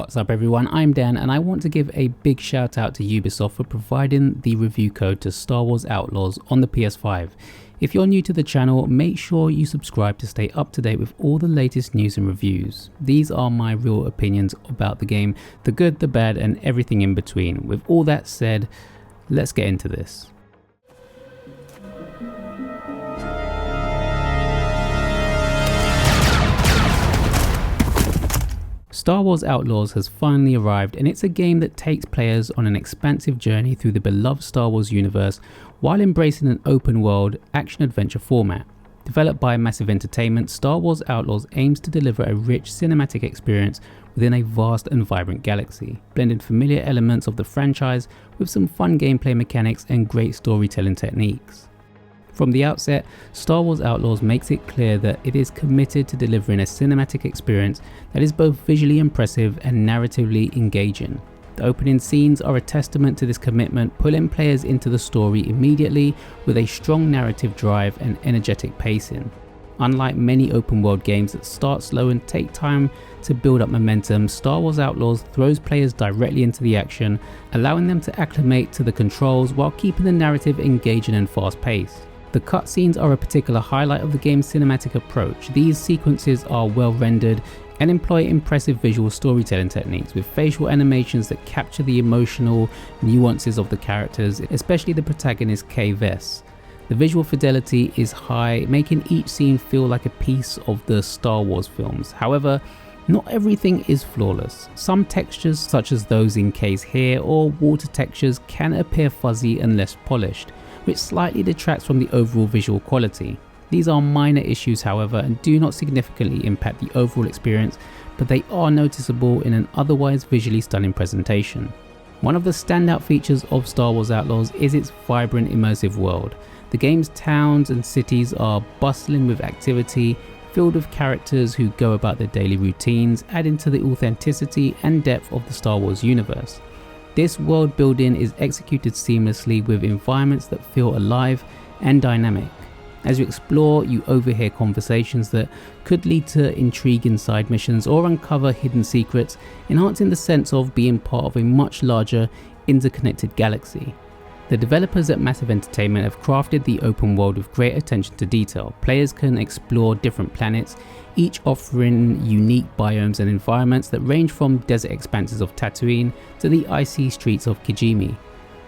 What's up everyone, I'm Dan and I want to give a big shout out to Ubisoft for providing the review code to Star Wars Outlaws on the PS5. If you're new to the channel, make sure you subscribe to stay up to date with all the latest news and reviews. These are my real opinions about the game, the good, the bad and everything in between. With all that said, let's get into this. Star Wars Outlaws has finally arrived, and it's a game that takes players on an expansive journey through the beloved Star Wars universe while embracing an open world action-adventure format. Developed by Massive Entertainment, Star Wars Outlaws aims to deliver a rich cinematic experience within a vast and vibrant galaxy, blending familiar elements of the franchise with some fun gameplay mechanics and great storytelling techniques. From the outset, Star Wars Outlaws makes it clear that it is committed to delivering a cinematic experience that is both visually impressive and narratively engaging. The opening scenes are a testament to this commitment, pulling players into the story immediately with a strong narrative drive and energetic pacing. Unlike many open world games that start slow and take time to build up momentum, Star Wars Outlaws throws players directly into the action, allowing them to acclimate to the controls while keeping the narrative engaging and fast paced. The cutscenes are a particular highlight of the game's cinematic approach. These sequences are well rendered and employ impressive visual storytelling techniques with facial animations that capture the emotional nuances of the characters, especially the protagonist Kay Vess. The visual fidelity is high, making each scene feel like a piece of the Star Wars films. However, not everything is flawless. Some textures, such as those in Kay's hair or water textures, can appear fuzzy and less polished, which slightly detracts from the overall visual quality. These are minor issues however and do not significantly impact the overall experience, but they are noticeable in an otherwise visually stunning presentation. One of the standout features of Star Wars Outlaws is its vibrant immersive world. The game's towns and cities are bustling with activity, filled with characters who go about their daily routines, adding to the authenticity and depth of the Star Wars universe. This world building is executed seamlessly with environments that feel alive and dynamic. As you explore, you overhear conversations that could lead to intriguing side missions or uncover hidden secrets, enhancing the sense of being part of a much larger, interconnected galaxy. The developers at Massive Entertainment have crafted the open world with great attention to detail. Players can explore different planets, each offering unique biomes and environments that range from desert expanses of Tatooine to the icy streets of Kijimi.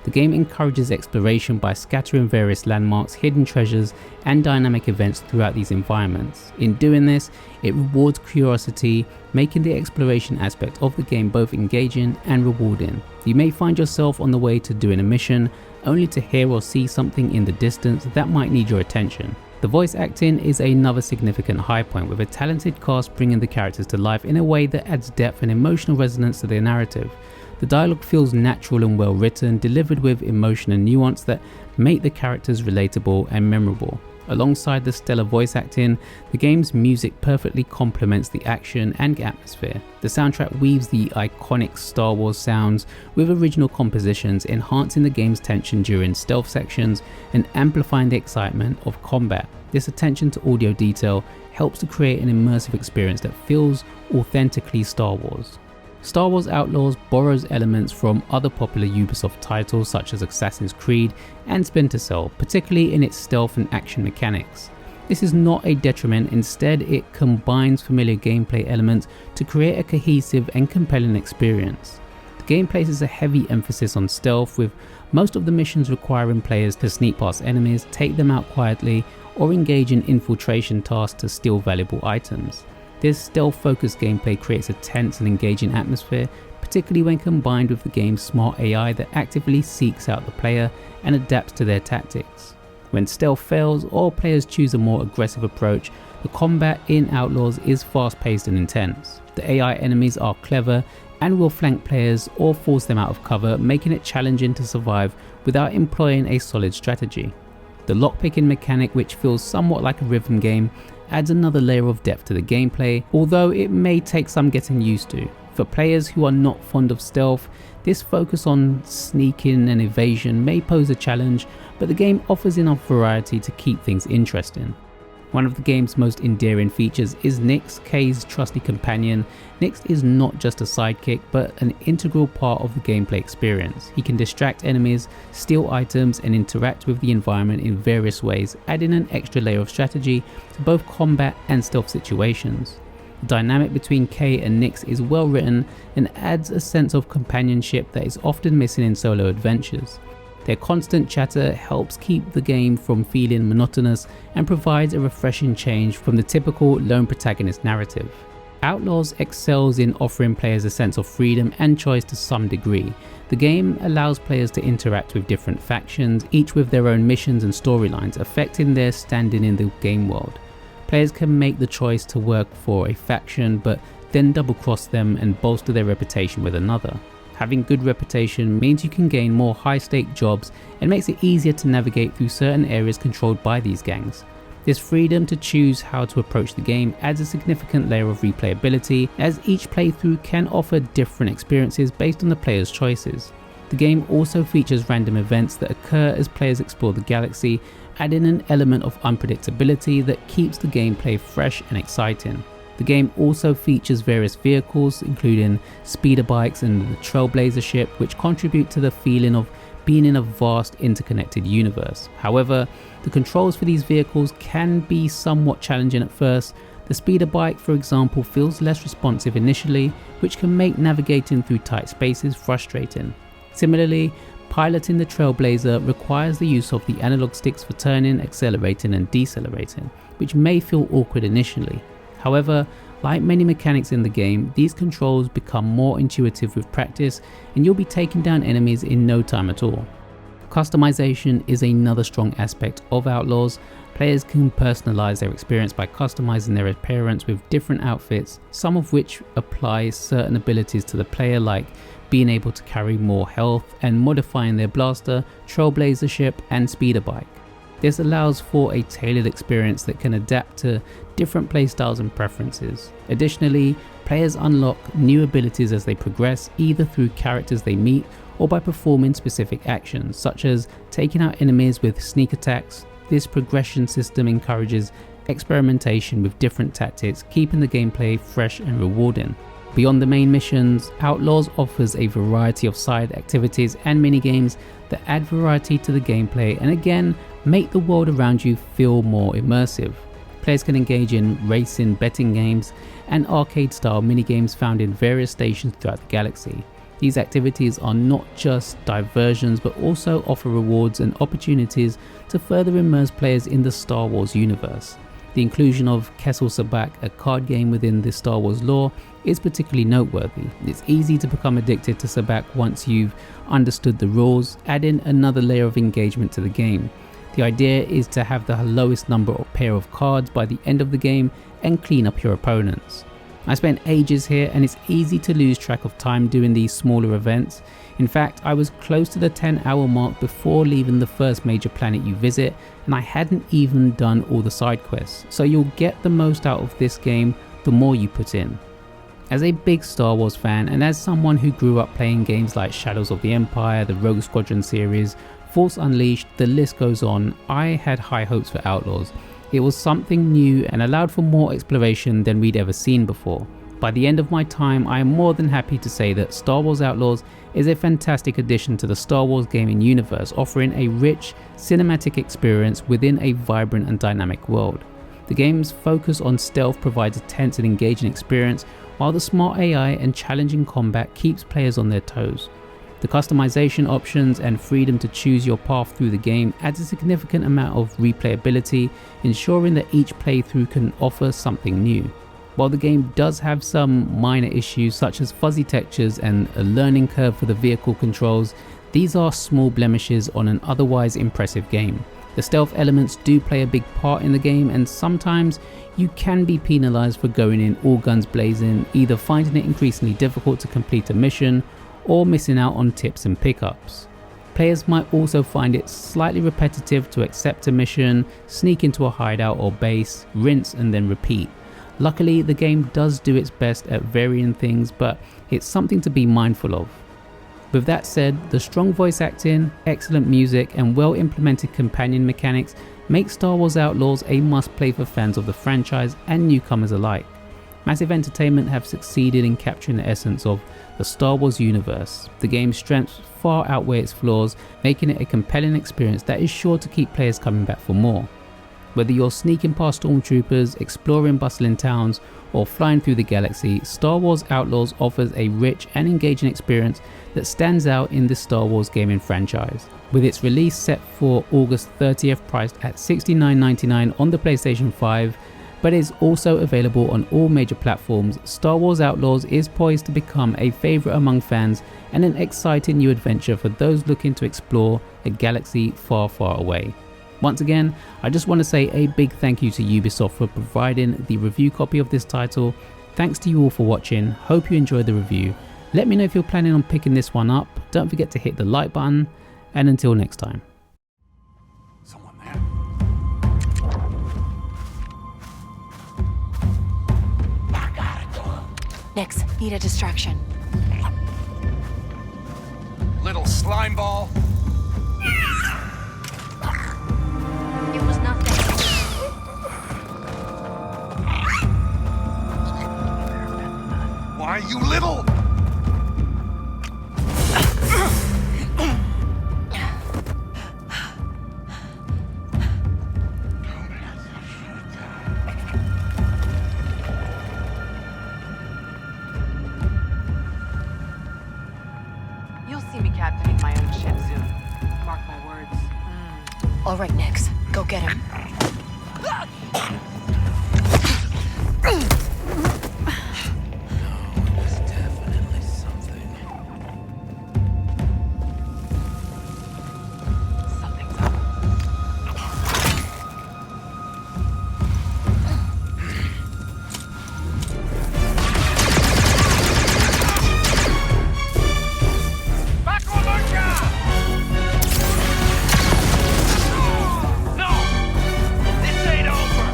The game encourages exploration by scattering various landmarks, hidden treasures, and dynamic events throughout these environments. In doing this, it rewards curiosity, making the exploration aspect of the game both engaging and rewarding. You may find yourself on the way to doing a mission, only to hear or see something in the distance that might need your attention. The voice acting is another significant high point, with a talented cast bringing the characters to life in a way that adds depth and emotional resonance to their narrative. The dialogue feels natural and well written, delivered with emotion and nuance that make the characters relatable and memorable. Alongside the stellar voice acting, the game's music perfectly complements the action and atmosphere. The soundtrack weaves the iconic Star Wars sounds with original compositions, enhancing the game's tension during stealth sections and amplifying the excitement of combat. This attention to audio detail helps to create an immersive experience that feels authentically Star Wars. Star Wars Outlaws borrows elements from other popular Ubisoft titles such as Assassin's Creed and Splinter Cell, particularly in its stealth and action mechanics. This is not a detriment, instead it combines familiar gameplay elements to create a cohesive and compelling experience. The game places a heavy emphasis on stealth, with most of the missions requiring players to sneak past enemies, take them out quietly, or engage in infiltration tasks to steal valuable items. This stealth-focused gameplay creates a tense and engaging atmosphere, particularly when combined with the game's smart AI that actively seeks out the player and adapts to their tactics. When stealth fails or players choose a more aggressive approach, the combat in Outlaws is fast-paced and intense. The AI enemies are clever and will flank players or force them out of cover, making it challenging to survive without employing a solid strategy. The lockpicking mechanic, which feels somewhat like a rhythm game, adds another layer of depth to the gameplay, although it may take some getting used to. For players who are not fond of stealth, this focus on sneaking and evasion may pose a challenge, but the game offers enough variety to keep things interesting. One of the game's most endearing features is Nix, Kay's trusty companion. Nix is not just a sidekick, but an integral part of the gameplay experience. He can distract enemies, steal items, and interact with the environment in various ways, adding an extra layer of strategy to both combat and stealth situations. The dynamic between Kay and Nix is well written and adds a sense of companionship that is often missing in solo adventures. Their constant chatter helps keep the game from feeling monotonous and provides a refreshing change from the typical lone protagonist narrative. Outlaws excels in offering players a sense of freedom and choice to some degree. The game allows players to interact with different factions, each with their own missions and storylines, affecting their standing in the game world. Players can make the choice to work for a faction, but then double cross them and bolster their reputation with another. Having good reputation means you can gain more high-stake jobs and makes it easier to navigate through certain areas controlled by these gangs. This freedom to choose how to approach the game adds a significant layer of replayability, as each playthrough can offer different experiences based on the player's choices. The game also features random events that occur as players explore the galaxy, adding an element of unpredictability that keeps the gameplay fresh and exciting. The game also features various vehicles, including speeder bikes and the Trailblazer ship, which contribute to the feeling of being in a vast interconnected universe. However, the controls for these vehicles can be somewhat challenging at first. The speeder bike, for example, feels less responsive initially, which can make navigating through tight spaces frustrating. Similarly, piloting the Trailblazer requires the use of the analog sticks for turning, accelerating and decelerating, which may feel awkward initially. However, like many mechanics in the game, these controls become more intuitive with practice and you'll be taking down enemies in no time at all. Customization is another strong aspect of Outlaws. Players can personalize their experience by customizing their appearance with different outfits, some of which apply certain abilities to the player, like being able to carry more health and modifying their blaster, Trailblazer ship and speeder bike. This allows for a tailored experience that can adapt to different playstyles and preferences. Additionally, players unlock new abilities as they progress, either through characters they meet or by performing specific actions, such as taking out enemies with sneak attacks. This progression system encourages experimentation with different tactics, keeping the gameplay fresh and rewarding. Beyond the main missions, Outlaws offers a variety of side activities and minigames that add variety to the gameplay and again make the world around you feel more immersive. Players can engage in racing, betting games and arcade style minigames found in various stations throughout the galaxy. These activities are not just diversions but also offer rewards and opportunities to further immerse players in the Star Wars universe. The inclusion of Kessel Sabak, a card game within the Star Wars lore, is particularly noteworthy. It's easy to become addicted to Sabak once you've understood the rules, adding another layer of engagement to the game. The idea is to have the lowest number or pair of cards by the end of the game and clean up your opponents. I spent ages here and it's easy to lose track of time doing these smaller events. In fact, I was close to the 10-hour mark before leaving the first major planet you visit, and I hadn't even done all the side quests, so you'll get the most out of this game the more you put in. As a big Star Wars fan and as someone who grew up playing games like Shadows of the Empire, the Rogue Squadron series, Force Unleashed, the list goes on, I had high hopes for Outlaws. It was something new and allowed for more exploration than we'd ever seen before. By the end of my time, I am more than happy to say that Star Wars Outlaws is a fantastic addition to the Star Wars gaming universe, offering a rich cinematic experience within a vibrant and dynamic world. The game's focus on stealth provides a tense and engaging experience, while the smart AI and challenging combat keeps players on their toes. The customization options and freedom to choose your path through the game adds a significant amount of replayability, ensuring that each playthrough can offer something new. While the game does have some minor issues such as fuzzy textures and a learning curve for the vehicle controls, these are small blemishes on an otherwise impressive game. The stealth elements do play a big part in the game, and sometimes you can be penalized for going in all guns blazing, either finding it increasingly difficult to complete a mission or missing out on tips and pickups. Players might also find it slightly repetitive to accept a mission, sneak into a hideout or base, rinse and then repeat. Luckily, the game does do its best at varying things, but it's something to be mindful of. With that said, the strong voice acting, excellent music and well implemented companion mechanics make Star Wars Outlaws a must-play for fans of the franchise and newcomers alike. Massive Entertainment have succeeded in capturing the essence of the Star Wars universe. The game's strengths far outweigh its flaws, making it a compelling experience that is sure to keep players coming back for more. Whether you're sneaking past stormtroopers, exploring bustling towns, or flying through the galaxy, Star Wars Outlaws offers a rich and engaging experience that stands out in the Star Wars gaming franchise. With its release set for August 30th, priced at $69.99 on the PlayStation 5, but is also available on all major platforms, Star Wars Outlaws is poised to become a favourite among fans and an exciting new adventure for those looking to explore a galaxy far, far away. Once again, I just want to say a big thank you to Ubisoft for providing the review copy of this title. Thanks to you all for watching, hope you enjoyed the review. Let me know if you're planning on picking this one up, don't forget to hit the like button, and until next time. Someone there. I got it. Nix, need a distraction. Little slime ball. It was nothing. Why, you little? You'll see me captaining my own ship soon. Mark my words. All right, Nix, go get him. Something's up. Back on the job! No! This ain't over!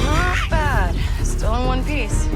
Not bad. Still in one piece.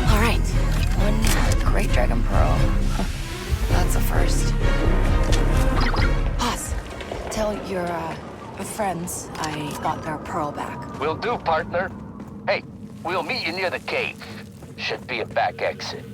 All right, one great dragon pearl. That's a first. Pause. Tell your friends I got their pearl back. Will do, partner. Hey, we'll meet you near the cave. Should be a back exit.